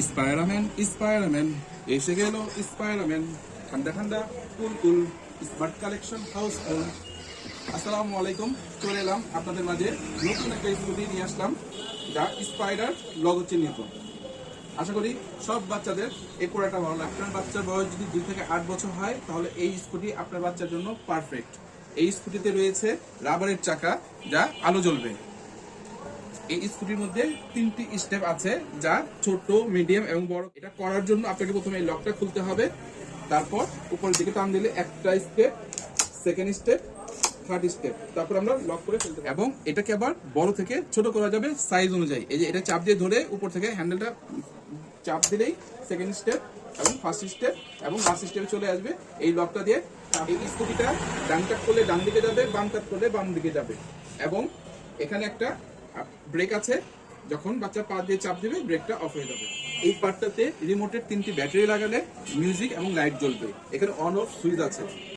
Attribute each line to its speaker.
Speaker 1: Spiderman Spiderman এসে গেল Spiderman ঠান্ডা ঠান্ডা কুল কুল স্মার্ট কালেকশন হাউস ফোন। আসসালামু আলাইকুম, চলে এলাম আপনাদের মাঝে নতুন একটা স্কুটি নিয়ে আসলাম যা স্পাইডার লগো চিহ্নিত। আশা করি সব বাচ্চাদের এই প্রোডাক্টটা ভালো লাগবে। আপনার বাচ্চার বয়স যদি 2 থেকে 8 বছর হয় তাহলে এই স্কুটি আপনার বাচ্চার জন্য পারফেক্ট। এই স্কুটিতে রয়েছে রাবারের চাকা যা আলো জ্বলবে। এই স্কুটির মধ্যে 3টি স্টেপ আছে, যা ছোট, মিডিয়াম এবং বড়। এটা করার জন্য আপনাকে প্রথমে এই লকটা খুলতে হবে, তারপর উপরের দিকে টান দিলে একটা step, second step, third step, তারপর আমরা লক করে ফেলতে পারবো। এবং এটাকে আবার বড় থেকে ছোট করা যাবে সাইজ অনুযায়ী। এই যে এটা চাপ দিয়ে ধরে উপর থেকে হ্যান্ডেলটা চাপ দিলেই সেকেন্ড স্টেপ এবং ফার্স্ট স্টেপ এবং লাস্ট স্টেপে চলে আসবে। এই লকটা দিয়ে এই স্কুটিটা ডান কাট করলে ডান দিকে যাবে, বাম কাট করলে বাম দিকে যাবে। এবং এখানে একটা ব্রেক আছে, যখন বাচ্চা পা দিয়ে চাপ দিবে ব্রেকটা অফ হয়ে যাবে। এই পার্টটাতে রিমোটের 3টি ব্যাটারি লাগালে মিউজিক এবং লাইট জ্বলবে। এখানে অন অফ সুইচ আছে।